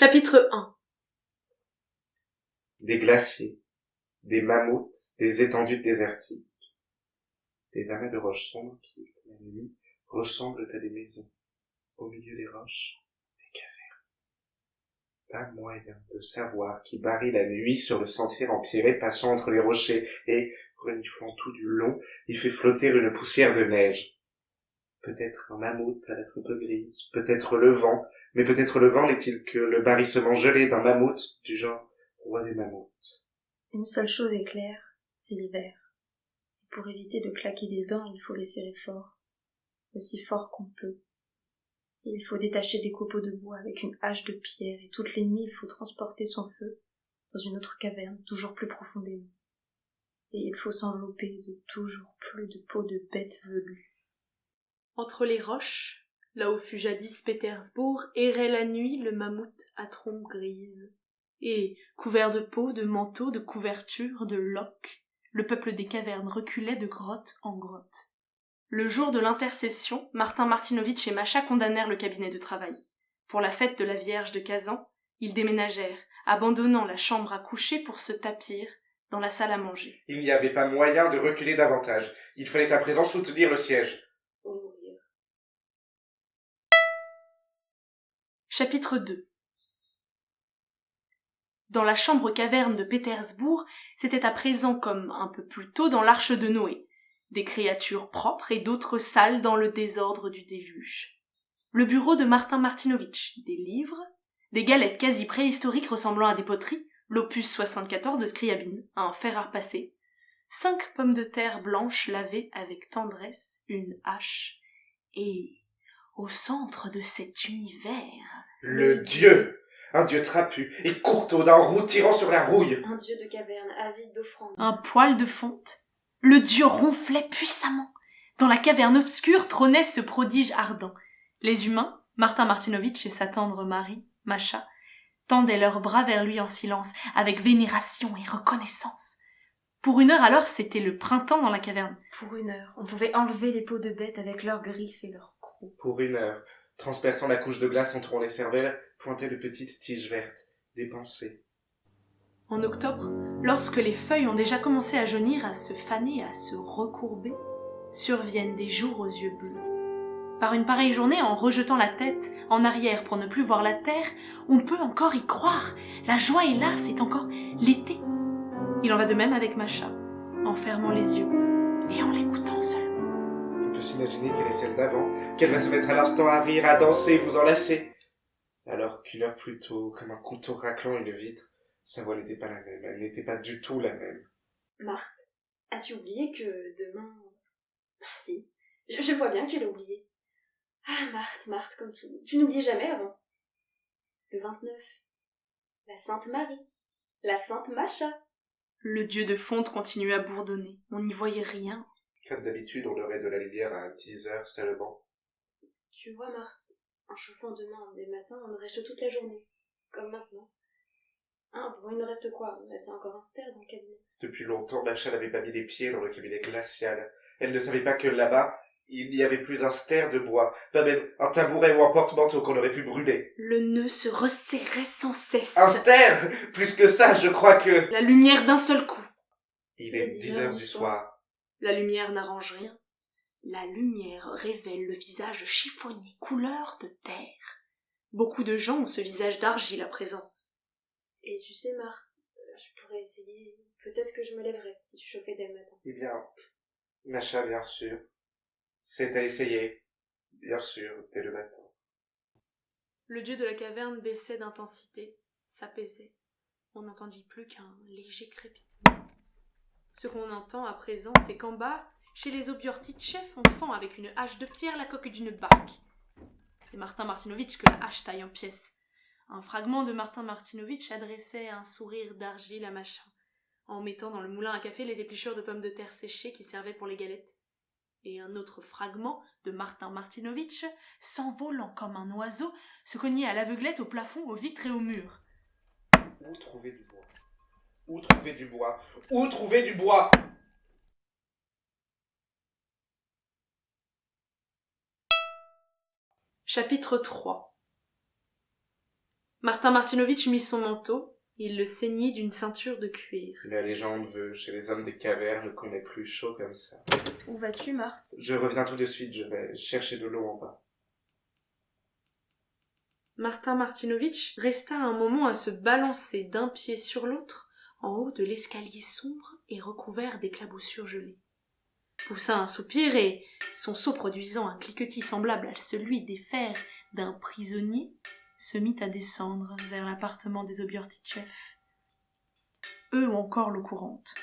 Chapitre 1. Des glaciers, des mammouths, des étendues désertiques, des amas de roches sombres qui, la nuit, ressemblent à des maisons. Au milieu des roches, des cavernes. Pas moyen de savoir qui barille la nuit sur le sentier empierré passant entre les rochers et, reniflant tout du long, y fait flotter une poussière de neige. Peut-être un mammouth à la trompe grise, peut-être le vent, mais peut-être le vent n'est-il que le barrissement gelé d'un mammouth du genre roi des mammouths. Une seule chose est claire, c'est l'hiver. Et pour éviter de claquer des dents, il faut les serrer fort, aussi fort qu'on peut. Et il faut détacher des copeaux de bois avec une hache de pierre, et toutes les nuits il faut transporter son feu dans une autre caverne, toujours plus profondément. Et il faut s'envelopper de toujours plus de peaux de bêtes velues. Entre les roches, là où fut jadis Pétersbourg, errait la nuit le mammouth à trompe grise. Et, couvert de peaux, de manteaux, de couvertures, de loques, le peuple des cavernes reculait de grotte en grotte. Le jour de l'intercession, Martin Martinovitch et Macha condamnèrent le cabinet de travail. Pour la fête de la Vierge de Kazan, ils déménagèrent, abandonnant la chambre à coucher pour se tapir dans la salle à manger. Il n'y avait pas moyen de reculer davantage. Il fallait à présent soutenir le siège. Chapitre 2. Dans la chambre caverne de Pétersbourg, c'était à présent comme un peu plus tôt dans l'arche de Noé, des créatures propres et d'autres sales dans le désordre du déluge. Le bureau de Martin Martinovitch, des livres, des galettes quasi préhistoriques ressemblant à des poteries, l'opus 74 de Scriabine, un fer à repasser, 5 pommes de terre blanches lavées avec tendresse, une hache, et, au centre de cet univers, Le dieu! Un dieu trapu et courteau d'un roux tirant sur la rouille. Un dieu de caverne avide d'offrandes. un poil de fonte. Le dieu ronflait puissamment. Dans la caverne obscure trônait ce prodige ardent. Les humains, Martin Martinovitch et sa tendre Marie, Macha, tendaient leurs bras vers lui en silence, avec vénération et reconnaissance. Pour une heure alors, c'était le printemps dans la caverne. Pour une heure, on pouvait enlever les peaux de bêtes avec leurs griffes et leurs crocs. Pour une heure, transperçant la couche de glace entourant les cervelles, pointaient de petites tiges vertes, des pensées. En octobre, lorsque les feuilles ont déjà commencé à jaunir, à se faner, à se recourber, surviennent des jours aux yeux bleus. Par une pareille journée, en rejetant la tête en arrière pour ne plus voir la terre, on peut encore y croire. La joie est là, c'est encore l'été. Il en va de même avec Macha, en fermant les yeux et en l'écoutant seulement. On peut s'imaginer qu'elle est celle d'avant, qu'elle va se mettre à l'instant à rire, à danser, vous enlacer. Alors qu'une heure plus tôt, comme un couteau raclant une vitre, sa voix n'était pas la même, elle n'était pas du tout la même. Marthe, as-tu oublié que demain... Ah si, je vois bien que tu l'as oublié. Ah Marthe, comme tu n'oublies jamais avant. Le 29, la Sainte Marie, la Sainte Macha. Le dieu de fonte continuait à bourdonner. On n'y voyait rien. Comme d'habitude, on aurait de la lumière à 10 heures seulement. Tu vois Marthe, en chauffant demain dès le matin, on aurait chaud toute la journée, comme maintenant. Ah, bon, il nous reste quoi? On avait encore un ster dans le cabinet. Depuis longtemps, Macha n'avait pas mis les pieds dans le cabinet glacial. Elle ne savait pas que là-bas, il n'y avait plus un ster de bois, pas même un tabouret ou un porte-manteau qu'on aurait pu brûler. Le nœud se resserrait sans cesse. Un ster! Plus que ça, je crois que... La lumière d'un seul coup. Il est 10 heures du soir. La lumière n'arrange rien. La lumière révèle le visage chiffonné, couleur de terre. Beaucoup de gens ont ce visage d'argile à présent. Et tu sais Marthe, je pourrais essayer... Peut-être que je me lèverais si tu chauffais dès le matin. Eh bien, Macha, bien sûr. C'est à essayer. Bien sûr, dès le matin. Le dieu de la caverne baissait d'intensité, s'apaisait. On n'entendit plus qu'un léger crépitement. Ce qu'on entend à présent, c'est qu'en bas, chez les Obiortitchev, on fend avec une hache de pierre la coque d'une barque. C'est Martin Martinovitch que la hache taille en pièces. Un fragment de Martin Martinovitch adressait un sourire d'argile à Macha, en mettant dans le moulin à café les épluchures de pommes de terre séchées qui servaient pour les galettes. Et un autre fragment de Martin Martinovitch, s'envolant comme un oiseau, se cognait à l'aveuglette au plafond, aux vitres et aux murs. Où trouver du bois? Où trouver du bois? Où trouver du bois? Chapitre 3. Martin Martinovitch mit son manteau, il le ceignit d'une ceinture de cuir. La légende veut, chez les hommes des cavernes, qu'on est plus chaud comme ça. Où vas-tu, Marthe? Je reviens tout de suite, je vais chercher de l'eau en bas. Martin Martinovitch resta un moment à se balancer d'un pied sur l'autre en haut de l'escalier sombre et recouvert d'éclaboussures gelées. Poussa un soupir et, son seau produisant un cliquetis semblable à celui des fers d'un prisonnier, se mit à descendre vers l'appartement des Obiortitchev. Eux ont encore l'eau courante.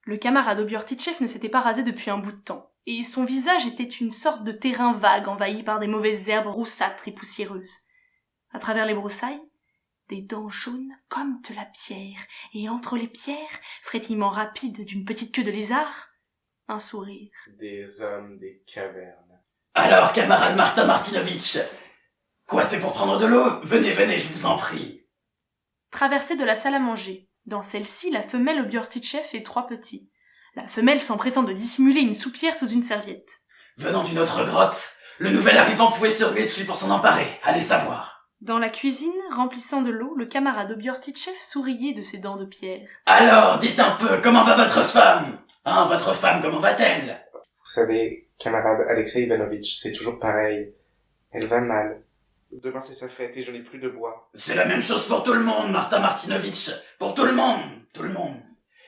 Le camarade Obiortitchev ne s'était pas rasé depuis un bout de temps, et son visage était une sorte de terrain vague envahi par des mauvaises herbes roussâtres et poussiéreuses. À travers les broussailles, des dents jaunes comme de la pierre, et entre les pierres, frétillement rapide d'une petite queue de lézard, un sourire. Des hommes des cavernes. Alors, camarade Martin Martinovitch, quoi, c'est pour prendre de l'eau? Venez, venez, je vous en prie. Traversée de la salle à manger. Dans celle-ci, la femelle Obiortitchev et 3 petits. La femelle s'empressant de dissimuler une soupière sous une serviette. Venant d'une autre grotte, le nouvel arrivant pouvait se ruer dessus pour s'en emparer, allez savoir. Dans la cuisine, remplissant de l'eau, le camarade Obiortitchev souriait de ses dents de pierre. Alors, dites un peu, comment va votre femme? Hein, votre femme, comment va-t-elle? Vous savez, camarade Alexei Ivanovitch, c'est toujours pareil. Elle va mal. Demain c'est sa fête et je n'ai plus de bois. C'est la même chose pour tout le monde, Martin Martinovitch. Pour tout le monde, tout le monde.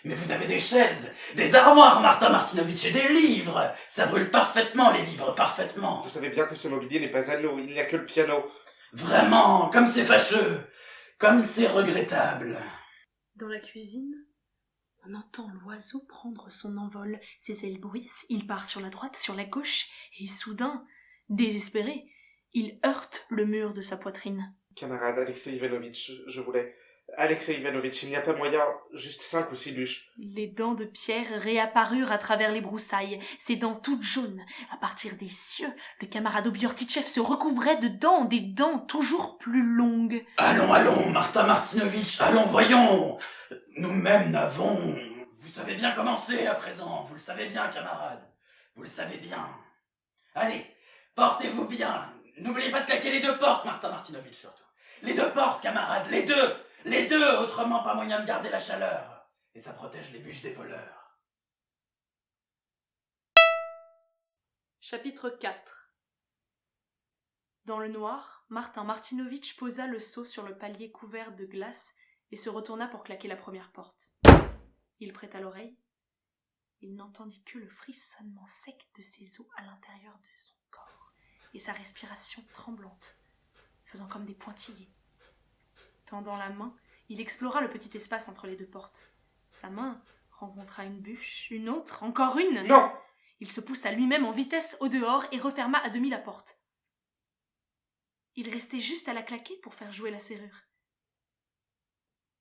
Mais vous avez des chaises, des armoires, Martin Martinovitch, et des livres. Ça brûle parfaitement, les livres, parfaitement. Vous savez bien que ce mobilier n'est pas à l'eau, il n'y a que le piano. Vraiment, comme c'est fâcheux, comme c'est regrettable. Dans la cuisine, on entend l'oiseau prendre son envol. Ses ailes bruissent, il part sur la droite, sur la gauche, et soudain, désespéré, il heurte le mur de sa poitrine. Camarade Alexei Ivanovitch, je voulais... Alexei Ivanovitch, il n'y a pas moyen, juste 5 ou 6 bûches. Les dents de pierre réapparurent à travers les broussailles, ses dents toutes jaunes. À partir des cieux, le camarade Obiortitchev se recouvrait de dents, des dents toujours plus longues. Allons, allons, Martin Martinovitch, allons, voyons. Nous-mêmes n'avons... Vous savez bien comment c'est à présent, vous le savez bien, camarade. Vous le savez bien. Allez, portez-vous bien. N'oubliez pas de claquer les 2 portes, Martin Martinovitch, surtout. Les 2 portes, camarade, les 2. Les 2, autrement pas moyen de garder la chaleur. Et ça protège les bûches des voleurs. Chapitre 4. Dans le noir, Martin Martinovitch posa le seau sur le palier couvert de glace et se retourna pour claquer la première porte. Il prêta l'oreille. Il n'entendit que le frissonnement sec de ses os à l'intérieur de son corps et sa respiration tremblante, faisant comme des pointillés. Tendant la main, il explora le petit espace entre les 2 portes. Sa main rencontra une bûche, une autre, encore une. Non! Il se poussa lui-même en vitesse au dehors et referma à demi la porte. Il restait juste à la claquer pour faire jouer la serrure.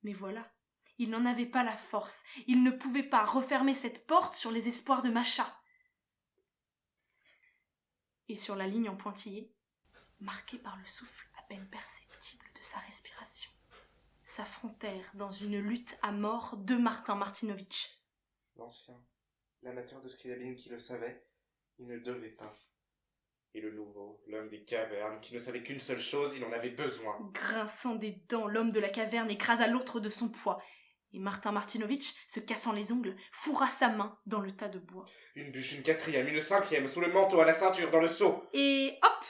Mais voilà, il n'en avait pas la force. Il ne pouvait pas refermer cette porte sur les espoirs de Macha. Et sur la ligne en pointillé, marquée par le souffle à peine perceptible de sa respiration, s'affrontèrent dans une lutte à mort 2 Martin Martinovitch. L'ancien, l'amateur de Scriabine qui le savait, il ne devait pas. Et le nouveau, l'homme des cavernes, qui ne savait qu'une seule chose, il en avait besoin. Grinçant des dents, l'homme de la caverne écrasa l'autre de son poids, et Martin Martinovitch, se cassant les ongles, fourra sa main dans le tas de bois. Une bûche, une 4e, une 5e, sous le manteau, à la ceinture, dans le seau. Et hop!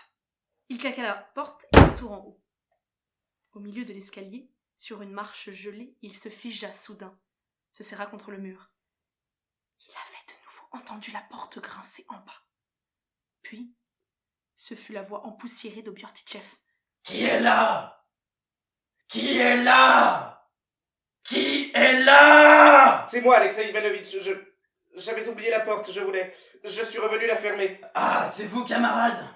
Il claqua la porte et un tour en haut. Au milieu de l'escalier, sur une marche gelée, il se figea soudain, se serra contre le mur. Il avait de nouveau entendu la porte grincer en bas. Puis, ce fut la voix empoussiérée d'Obiortitchev. Qui est là? Qui est là? Qui est là? C'est moi, Alexei Ivanovitch, j'avais oublié la porte, je suis revenu la fermer. Ah, c'est vous, camarade?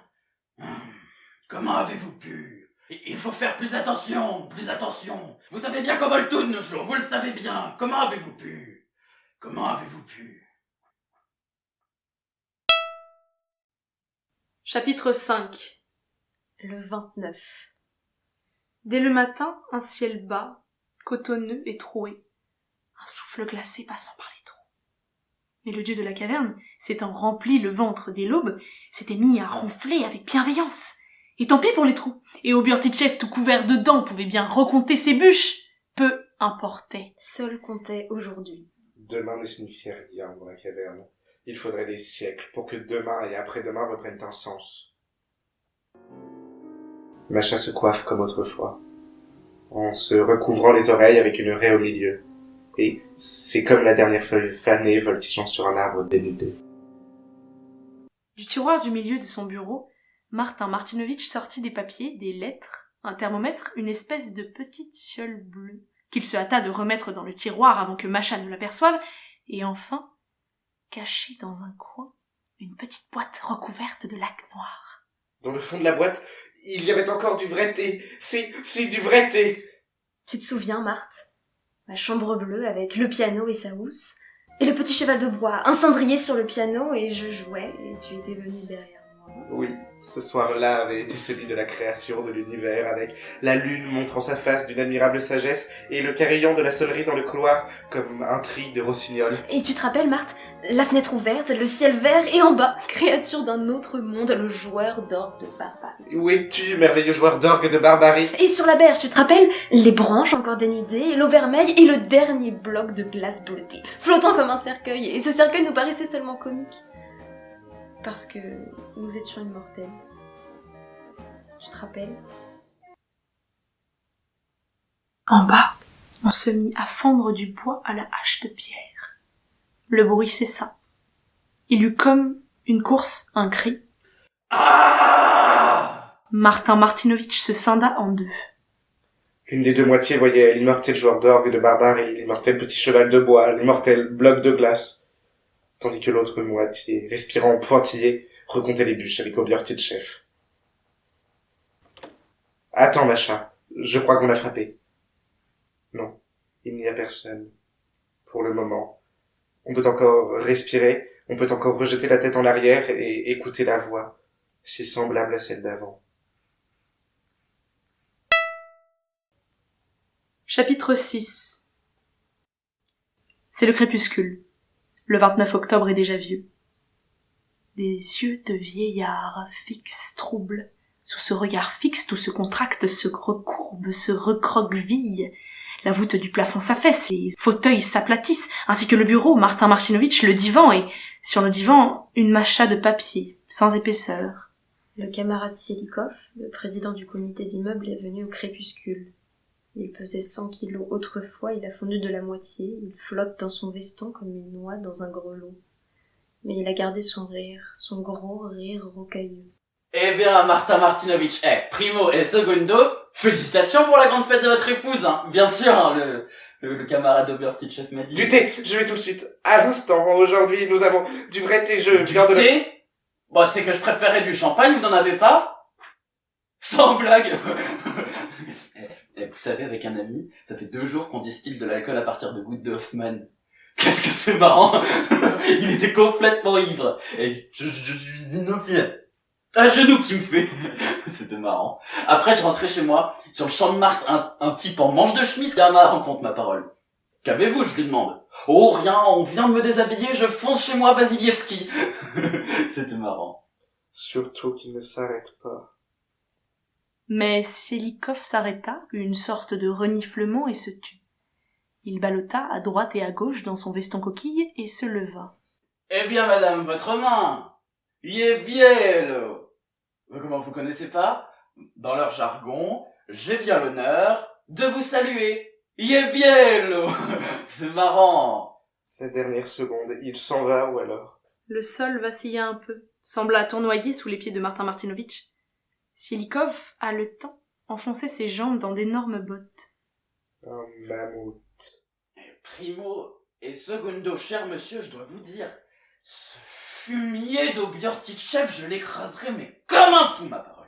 Comment avez-vous pu? Il faut faire plus attention, plus attention. Vous savez bien qu'on vole tout de nos jours, vous le savez bien. Comment avez-vous pu? Comment avez-vous pu? Chapitre 5. Le 29. Dès le matin, un ciel bas, cotonneux et troué, un souffle glacé passant par les trous. Mais le dieu de la caverne, s'étant rempli le ventre dès l'aube, s'était mis à ronfler avec bienveillance. Et tant pis pour les trous. Et Oburtitchev, tout couvert de dents, pouvait bien recompter ses bûches. Peu importait. Seul comptait aujourd'hui. Demain ne signifiait rien dans la caverne. Il faudrait des siècles pour que demain et après-demain reprennent un sens. Macha se coiffe comme autrefois, en se recouvrant les oreilles avec une raie au milieu. Et c'est comme la dernière feuille fanée voltigeant sur un arbre dénudé. Du tiroir du milieu de son bureau, Martin Martinovitch sortit des papiers, des lettres, un thermomètre, une espèce de petite fiole bleue, qu'il se hâta de remettre dans le tiroir avant que Macha ne l'aperçoive, et enfin, cachée dans un coin, une petite boîte recouverte de laque noire. Dans le fond de la boîte, il y avait encore du vrai thé. C'est du vrai thé. Tu te souviens, Marthe? Ma chambre bleue avec le piano et sa housse, et le petit cheval de bois, un cendrier sur le piano, et je jouais, et tu étais venu derrière moi. Oui, ce soir-là avait été celui de la création de l'univers, avec la lune montrant sa face d'une admirable sagesse, et le carillon de la sonnerie dans le couloir, comme un tri de rossignol. Et tu te rappelles, Marthe? La fenêtre ouverte, le ciel vert, et en bas, créature d'un autre monde, le joueur d'orgue de barbarie. Où es-tu, merveilleux joueur d'orgue de barbarie? Et sur la berge, tu te rappelles? Les branches encore dénudées, l'eau vermeille, et le dernier bloc de glace bleutée, flottant comme un cercueil, et ce cercueil nous paraissait seulement comique. Parce que nous étions immortels. Tu te rappelles? En bas, on se mit à fendre du bois à la hache de pierre. Le bruit cessa. Il eut comme une course, un cri. Ah! Martin Martinovitch se scinda en deux. L'une des deux moitiés voyait l'immortel joueur d'orgue de barbarie, l'immortel petit cheval de bois, l'immortel bloc de glace, tandis que l'autre moitié, respirant en pointillé, recomptait les bûches avec Oburtitchev. Attends, Macha, je crois qu'on l'a frappé. Non, il n'y a personne. Pour le moment. On peut encore respirer, on peut encore rejeter la tête en arrière et écouter la voix, si semblable à celle d'avant. Chapitre 6. C'est le crépuscule. Le 29 octobre est déjà vieux. Des yeux de vieillard fixes, troubles. Sous ce regard fixe, tout se contracte, se recourbe, se recroqueville. La voûte du plafond s'affaisse, les fauteuils s'aplatissent, ainsi que le bureau, Martin Martinovitch, le divan, et sur le divan, une macha de papier, sans épaisseur. Le camarade Sielikov, le président du comité d'immeuble, est venu au crépuscule. Il pesait 100 kilos autrefois, il a fondu de la moitié, il flotte dans son veston comme une noix dans un grelot. Mais il a gardé son rire, son gros rire rocailleux. Eh bien, Martin Martinovitch, primo et secondo, félicitations pour la grande fête de votre épouse, hein. Bien sûr, hein, le camarade Oburtitchev m'a dit. Du thé, je vais tout de suite. À l'instant, aujourd'hui, nous avons du vrai thé, je Du viens de... thé? Bah, c'est que je préférais du champagne, vous n'en avez pas? Sans blague. Vous savez, avec un ami, ça fait 2 jours qu'on distille de l'alcool à partir de gouttes de Hoffman. Qu'est-ce que c'est marrant. Il était complètement ivre. Et je suis inopie. Un genou qui me fait. C'était marrant. Après, je rentrais chez moi. Sur le champ de Mars, un type en manche de chemise vient à ma rencontre, ma parole. Qu'avez-vous, je lui demande. Oh, rien, on vient de me déshabiller, je fonce chez moi, Vasilievski. C'était marrant. Surtout qu'il ne s'arrête pas. Mais Sielikov s'arrêta, eut une sorte de reniflement et se tut. Il ballotta à droite et à gauche dans son veston coquille et se leva. Eh bien, madame, votre main. Yebielo. Comment vous connaissez pas? Dans leur jargon, j'ai bien l'honneur de vous saluer. Yebielo. C'est marrant. La dernière seconde, il s'en va ou alors? Le sol vacilla un peu, sembla tournoyer sous les pieds de Martin Martinovitch. Sielikov, haletant, enfonçait ses jambes dans d'énormes bottes. Un mammouth. Primo et secondo, cher monsieur, je dois vous dire, ce fumier d'Oburtitchev, je l'écraserai, mais comme un pou, ma parole.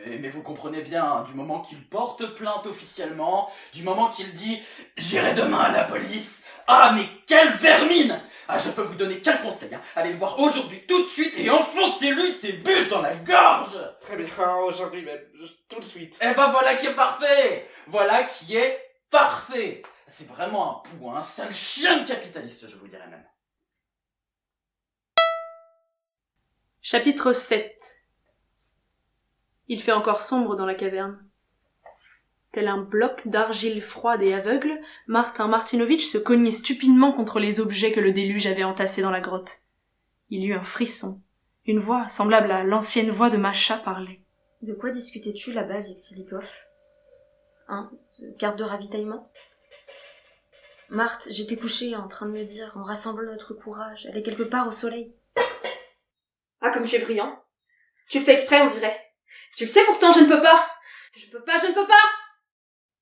Mais vous comprenez bien, hein, du moment qu'il porte plainte officiellement, du moment qu'il dit « J'irai demain à la police », ah, mais quelle vermine! Ah, je peux vous donner qu'un conseil, hein. Allez le voir aujourd'hui tout de suite et enfoncez-lui ses bûches dans la gorge! Très bien, aujourd'hui même, tout de suite. Eh ben voilà qui est parfait! Voilà qui est parfait! C'est vraiment un pou, un sale chien de capitaliste, je vous dirais même. Chapitre 7. Il fait encore sombre dans la caverne. Tel un bloc d'argile froide et aveugle, Martin Martinovitch se cognait stupidement contre les objets que le déluge avait entassés dans la grotte. Il eut un frisson. Une voix, semblable à l'ancienne voix de Masha, parlait. « De quoi discutais-tu là-bas, Vexillikov ? Carte de ravitaillement ? Marthe, j'étais couchée en train de me dire, en rassemblant notre courage, aller quelque part au soleil. » Ah, comme tu es brillant. Tu le fais exprès, on dirait. Tu le sais pourtant, je ne peux pas. Je ne peux pas.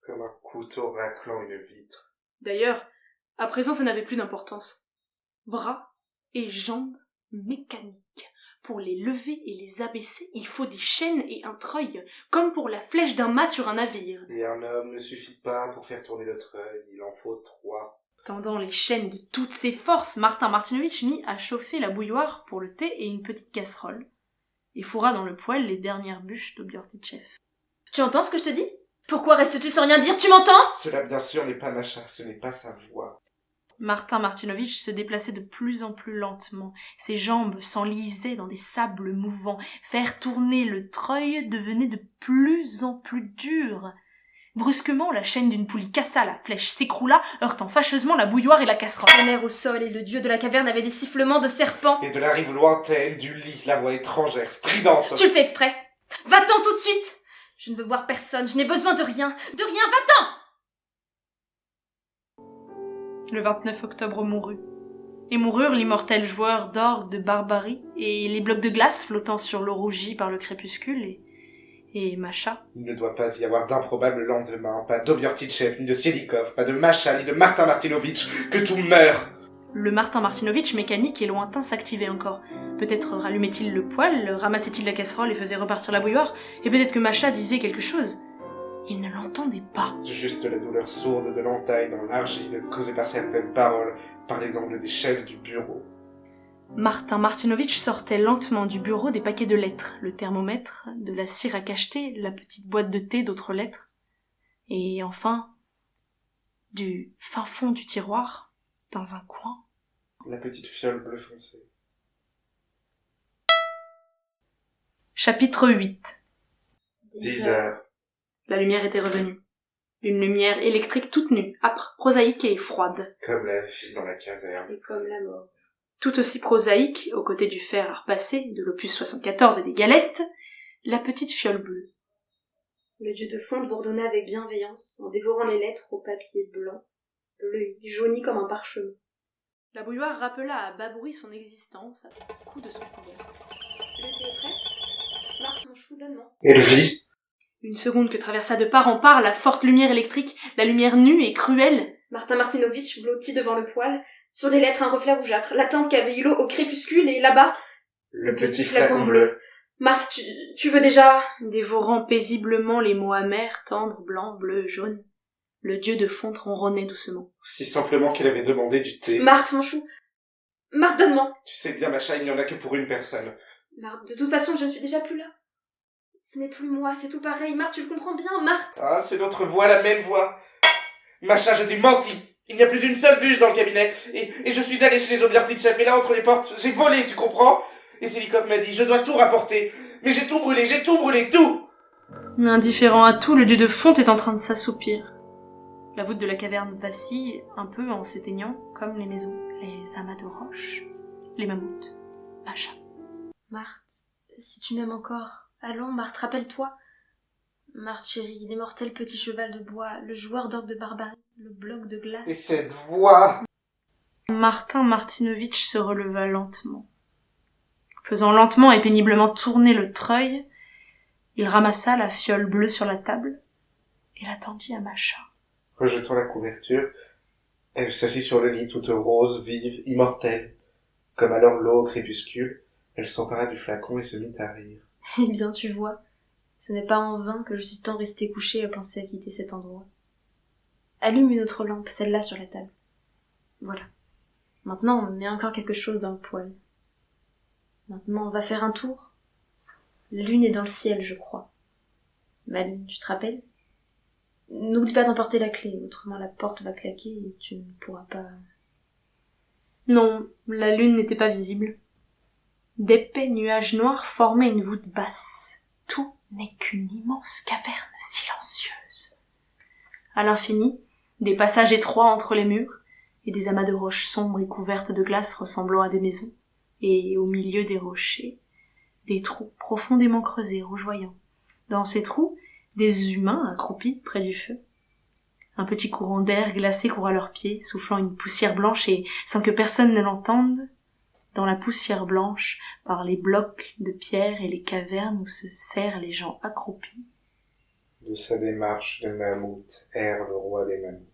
Comme un couteau raclant une vitre. D'ailleurs, à présent, ça n'avait plus d'importance. Bras et jambes mécaniques. Pour les lever et les abaisser, il faut des chaînes et un treuil, comme pour la flèche d'un mât sur un navire. Et un homme ne suffit pas pour faire tourner le treuil, il en faut 3. Tendant les chaînes de toutes ses forces, Martin Martinovitch mit à chauffer la bouilloire pour le thé et une petite casserole, et fourra dans le poêle les dernières bûches d'Obiortitchev. Tu entends ce que je te dis ? Pourquoi restes-tu sans rien dire ? Tu m'entends ? Cela bien sûr n'est pas Masha, ce n'est pas sa voix. Martin Martinovitch se déplaçait de plus en plus lentement. Ses jambes s'enlisaient dans des sables mouvants. Faire tourner le treuil devenait de plus en plus dur. Brusquement, la chaîne d'une poulie cassa, la flèche s'écroula, heurtant fâcheusement la bouilloire et la casserole. Un air au sol et le dieu de la caverne avait des sifflements de serpent. Et de la rive lointaine, du lit, la voix étrangère, stridente. Tu le fais exprès. Va-t'en tout de suite. Je ne veux voir personne, je n'ai besoin de rien. De rien, va-t'en. Le 29 octobre mourut. Et moururent l'immortel joueur d'orgue de Barbarie, et les blocs de glace flottant sur l'eau rougie par le crépuscule, et Masha. Il ne doit pas y avoir d'improbable lendemain, pas d'Obiortitchev, ni de Sielikov, pas de Masha, ni de Martin Martinovitch, que tout meure. Le Martin Martinovitch mécanique et lointain s'activait encore. Peut-être rallumait-il le poêle, ramassait-il la casserole et faisait repartir la bouilloire, et peut-être que Masha disait quelque chose. Il ne l'entendait pas. Juste la douleur sourde de l'entaille dans l'argile, causée par certaines paroles, par les angles des chaises du bureau. Martin Martinovitch sortait lentement du bureau des paquets de lettres, le thermomètre, de la cire à cacheter, la petite boîte de thé d'autres lettres, et enfin, du fin fond du tiroir, dans un coin, la petite fiole bleu foncé. Chapitre 8. 10 heures. La lumière était revenue. Une lumière électrique toute nue, âpre, prosaïque et froide. Comme la vie dans la caverne. Et comme la mort. Tout aussi prosaïque, aux côtés du fer à repasser, de l'opus 74 et des galettes, la petite fiole bleue. Le dieu de fonte bourdonna avec bienveillance, en dévorant les lettres au papier blanc, bleu, jauni comme un parchemin. La bouilloire rappela à bas bruit son existence, à coups de son couvert. Le thé est prêt ? Marthe, mon chou, donne-moi. Elle vit. Une seconde que traversa de part en part la forte lumière électrique, la lumière nue et cruelle. Martin Martinovitch blottit devant le poêle, sur les lettres un reflet rougeâtre, la teinte qu'avait eu l'eau au crépuscule, et là-bas... Le petit flacon bleu. Marthe, tu veux déjà... Dévorant paisiblement les mots amers, tendres, blancs, bleus, jaunes, le dieu de fonte ronronnait doucement. Si simplement qu'elle avait demandé du thé. Marthe, mon chou. Marthe, donne-moi. Tu sais bien, Masha, il n'y en a que pour une personne. Marthe, de toute façon, je ne suis déjà plus là. Ce n'est plus moi, c'est tout pareil. Marthe, tu le comprends bien, Marthe. Ah, c'est notre voix, la même voix. Masha, je t'ai menti. Il n'y a plus une seule bûche dans le cabinet. Et je suis allé chez les Obiortitchev, et là, entre les portes, j'ai volé, tu comprends? Et Sielikov m'a dit, je dois tout rapporter. Mais j'ai tout brûlé, tout. Indifférent à tout, le dieu de fonte est en train de s'assoupir. La voûte de la caverne vacille, un peu en s'éteignant, comme les maisons, les amas de roches, les mammouths, Masha. Marthe, si tu m'aimes encore... Allons, Marthe, rappelle-toi. Marthe chérie, l'immortel petit cheval de bois, le joueur d'orgue de Barbarie, le bloc de glace... Et cette voix... Martin Martinovitch se releva lentement. Faisant lentement et péniblement tourner le treuil, il ramassa la fiole bleue sur la table et la tendit à Masha. Rejetant la couverture, elle s'assit sur le lit toute rose, vive, immortelle. Comme alors l'eau au crépuscule, elle s'empara du flacon et se mit à rire. Eh bien, tu vois, ce n'est pas en vain que je suis tant restée couchée à penser à quitter cet endroit. Allume une autre lampe, celle-là sur la table. Voilà. Maintenant, on met encore quelque chose dans le poêle. Maintenant, on va faire un tour. La lune est dans le ciel, je crois. Ma lune, tu te rappelles? N'oublie pas d'emporter la clé, autrement la porte va claquer et tu ne pourras pas... Non, la lune n'était pas visible. D'épais nuages noirs formaient une voûte basse, tout n'est qu'une immense caverne silencieuse. À l'infini, des passages étroits entre les murs, et des amas de roches sombres et couvertes de glace ressemblant à des maisons, et au milieu des rochers, des trous profondément creusés, rougeoyants. Dans ces trous, des humains accroupis près du feu. Un petit courant d'air glacé court à leurs pieds, soufflant une poussière blanche et, sans que personne ne l'entende, dans la poussière blanche, par les blocs de pierre et les cavernes où se serrent les gens accroupis. De sa démarche de mammouth erre le roi des mammouths.